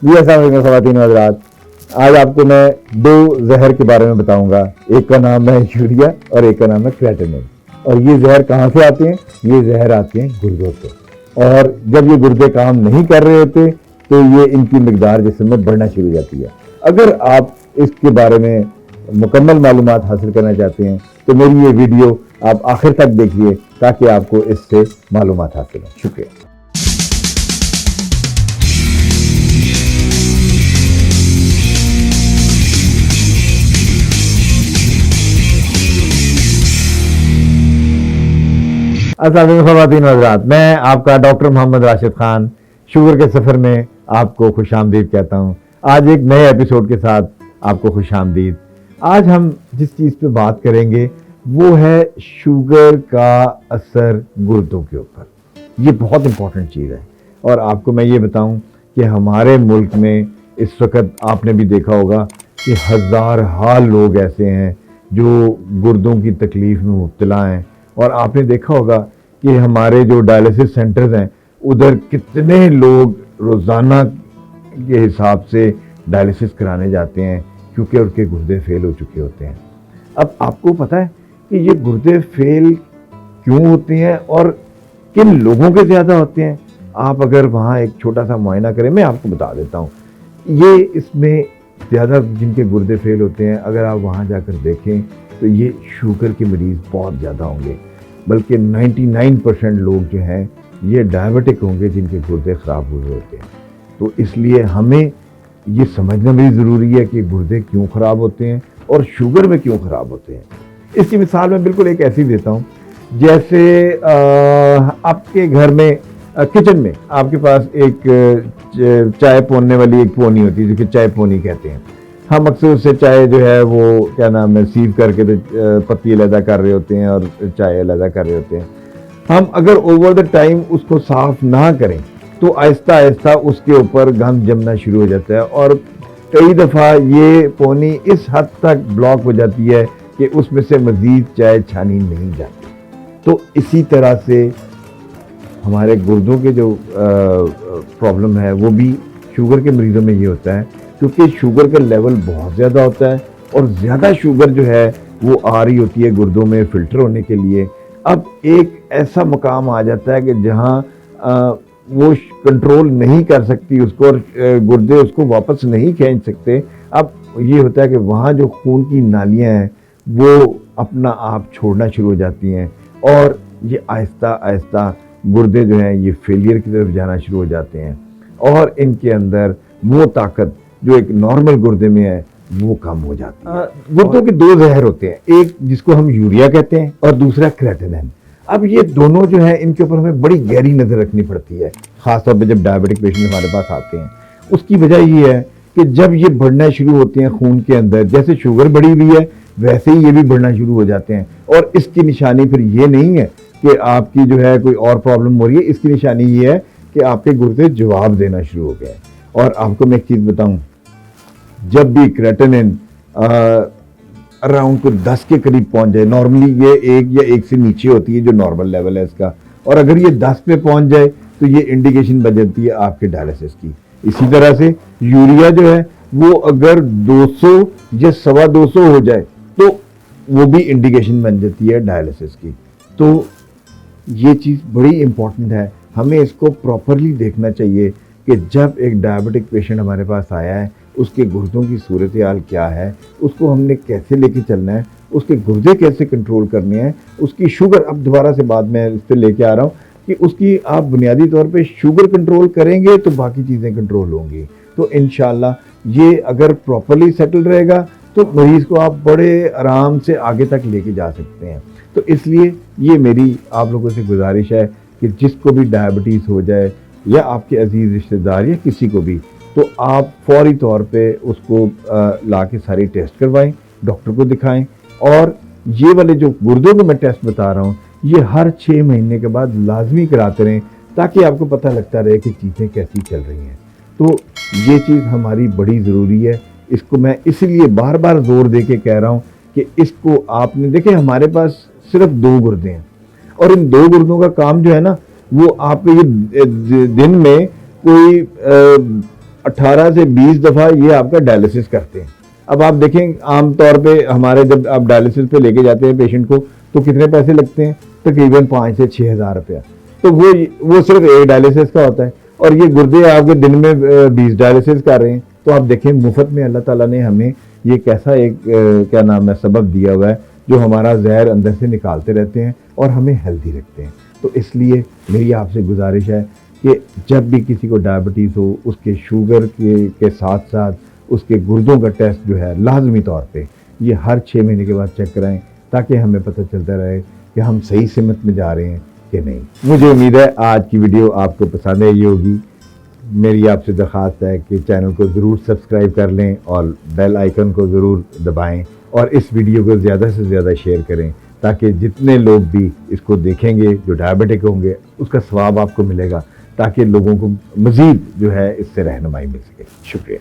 जी अस्सलाम वालेकुम ख़वातीन व हज़रात। आज आपको मैं दो जहर के बारे में बताऊंगा। एक का नाम है यूरिया और एक का नाम है क्रेटिनिन। और ये जहर कहाँ से आते हैं? ये जहर आते हैं गुर्दों से। और जब ये गुर्दे काम नहीं कर रहे होते तो ये इनकी मिकदार जिस्म में बढ़ना शुरू हो जाती है। अगर आप इसके बारे में मुकम्मल मालूमात हासिल करना चाहते हैं तो मेरी ये वीडियो आप आखिर तक देखिए ताकि आपको इससे मालूमात हासिल हो। शुक्रिया। अस्सलाम वालेकुम ख़वातीन व हज़रात, मैं आपका डॉक्टर मोहम्मद राशिद खान शुगर के सफ़र में आपको खुशामदीद कहता हूँ। आज एक नए एपिसोड के साथ आपको खुशामदीद। आज हम जिस चीज़ पे बात करेंगे वो है शुगर का असर गुर्दों के ऊपर। ये बहुत इंपॉर्टेंट चीज़ है। और आपको मैं ये बताऊँ कि हमारे मुल्क में इस वक्त आपने भी देखा होगा कि हज़ार लोग ऐसे हैं जो गुर्दों की तकलीफ़ में मुब्तला हैं। और आपने देखा होगा कि हमारे जो डायलिसिस सेंटर्स हैं उधर कितने लोग रोज़ाना के हिसाब से डायलिसिस कराने जाते हैं क्योंकि उनके गुर्दे फेल हो चुके होते हैं। अब आपको पता है कि ये गुर्दे फेल क्यों होते हैं और किन लोगों के ज़्यादा होते हैं? आप अगर वहाँ एक छोटा सा मुआयना करें, मैं आपको बता देता हूँ। ये इसमें ज़्यादा जिनके गुर्दे फेल होते हैं, अगर आप वहाँ जाकर देखें तो ये शुगर के मरीज़ बहुत ज़्यादा होंगे। बल्कि 99% लोग जो हैं ये डायबिटिक होंगे जिनके गुर्दे ख़राब हुए होते हैं। तो इसलिए हमें ये समझना भी ज़रूरी है कि गुर्दे क्यों ख़राब होते हैं और शुगर में क्यों ख़राब होते हैं। इसकी मिसाल मैं बिल्कुल एक ऐसी देता हूँ, जैसे आपके घर में किचन में आपके पास एक चाय पोनने वाली एक पोनी होती है, जो कि चाय पोनी कहते हैं। हम अक्सर उससे चाय जो है वो क्या नाम है सीव करके तो पत्ती अलहदा कर रहे होते हैं और चाय अलहदा कर रहे होते हैं। हम अगर ओवर द टाइम उसको साफ ना करें तो आहिस्ता आहिस्ता उसके ऊपर गंद जमना शुरू हो जाता है और कई दफ़ा ये पोनी इस हद तक ब्लॉक हो जाती है कि उसमें से मज़ीद चाय छानी नहीं जाती। तो इसी तरह से हमारे गुर्दों के जो प्रॉब्लम है वो भी शुगर के मरीज़ों में ये होता है क्योंकि शुगर का लेवल बहुत ज़्यादा होता है और ज़्यादा शुगर जो है वो आ रही होती है गुर्दों में फ़िल्टर होने के लिए। अब एक ऐसा मकाम आ जाता है कि जहाँ वो कंट्रोल नहीं कर सकती उसको और गुर्दे उसको वापस नहीं खींच सकते। अब ये होता है कि वहाँ जो खून की नालियाँ हैं वो अपना आप छोड़ना शुरू हो जाती हैं और ये आहिस्ता आहिस्ता गुर्दे जो हैं ये फेलियर की तरफ जाना शुरू हो जाते हैं और इनके अंदर वो ताकत जो एक नॉर्मल गुर्दे में है वो कम हो जाती है। गुर्दों के दो जहर होते हैं, एक जिसको हम यूरिया कहते हैं और दूसरा क्रेटिनिन। अब ये दोनों जो है इनके ऊपर हमें बड़ी गहरी नज़र रखनी पड़ती है, खासतौर पर जब डायबिटिक पेशेंट हमारे पास आते हैं। उसकी वजह ये है कि जब ये बढ़ना शुरू होते हैं खून के अंदर, जैसे शुगर बढ़ी हुई है वैसे ही ये भी बढ़ना शुरू हो जाते हैं। और इसकी निशानी फिर ये नहीं है कि आपकी जो है कोई और प्रॉब्लम हो रही है, इसकी निशानी ये है कि आपके गुर्दे जवाब देना शुरू हो गए। और आपको मैं एक चीज़ बताऊं, जब भी क्रेटिनिन अराउंड को 10 के करीब पहुंच जाए, नॉर्मली ये 1 या 1 से नीचे होती है जो नॉर्मल लेवल है इसका, और अगर ये 10 पे पहुंच जाए तो ये इंडिकेशन बन जाती है आपके डायलिसिस की। इसी तरह से यूरिया जो है वो अगर 200 या 225 हो जाए तो वो भी इंडिकेशन बन जाती है डायलिसिस की। तो ये चीज़ बड़ी इंपॉर्टेंट है, हमें इसको प्रॉपरली देखना चाहिए कि जब एक डायबिटिक पेशेंट हमारे पास आया है उसके गुर्दों की सूरत हाल क्या है, उसको हमने कैसे लेके चलना है, उसके गुर्दे कैसे कंट्रोल करने हैं, उसकी शुगर, अब दोबारा से बाद में इस पर लेके आ रहा हूँ कि उसकी आप बुनियादी तौर पे शुगर कंट्रोल करेंगे तो बाकी चीज़ें कंट्रोल होंगी। तो इंशाल्लाह ये अगर प्रॉपरली सेटल रहेगा तो मरीज़ को आप बड़े आराम से आगे तक लेके जा सकते हैं। तो इसलिए ये मेरी आप लोगों से गुजारिश है कि जिसको भी डायबिटीज़ हो जाए या आपके अजीज़ रिश्तेदार या किसी को भी, तो आप फौरी तौर पे उसको ला के सारी टेस्ट करवाएं, डॉक्टर को दिखाएं। और ये वाले जो गुर्दों के मैं टेस्ट बता रहा हूँ ये हर 6 महीने के बाद लाजमी कराते रहें ताकि आपको पता लगता रहे कि चीज़ें कैसी चल रही हैं। तो ये चीज़ हमारी बड़ी ज़रूरी है। इसको मैं इसलिए बार बार जोर दे के कह रहा हूँ कि इसको आपने देखे, हमारे पास सिर्फ 2 गुर्दे हैं और इन 2 गुर्दों का काम जो है ना वो आपके ये दिन में कोई 18 से 20 दफ़ा ये आपका डायलिसिस करते हैं। अब आप देखें आमतौर पे हमारे जब आप डायलिसिस पे लेके जाते हैं पेशेंट को तो कितने पैसे लगते हैं, तकरीबन 5 से 6 हज़ार रुपया। तो वो सिर्फ एक डायलिसिस का होता है और ये गुर्दे आपके दिन में 20 डायलिसिस कर रहे हैं। तो आप देखें मुफ्त में अल्लाह ताला ने हमें ये कैसा एक क्या नाम है सबब दिया हुआ है जो हमारा जहर अंदर से निकालते रहते हैं और हमें हेल्दी रखते हैं। तो इसलिए मेरी आपसे गुजारिश है कि जब भी किसी को डायबिटीज़ हो उसके शुगर के साथ साथ उसके गुर्दों का टेस्ट जो है लाजमी तौर पे ये हर 6 महीने के बाद चेक कराएं ताकि हमें पता चलता रहे कि हम सही सिमत में जा रहे हैं कि नहीं। मुझे उम्मीद है आज की वीडियो आपको पसंद आई होगी। मेरी आपसे दरख्वास्त है कि चैनल को ज़रूर सब्सक्राइब कर लें और बेल आइकन को ज़रूर दबाएं और इस वीडियो को ज़्यादा से ज़्यादा शेयर करें ताकि जितने लोग भी इसको देखेंगे जो डायबिटिक होंगे उसका सवाब आपको मिलेगा ताकि लोगों को मज़ीद जो है इससे रहनुमाई मिल सके। शुक्रिया।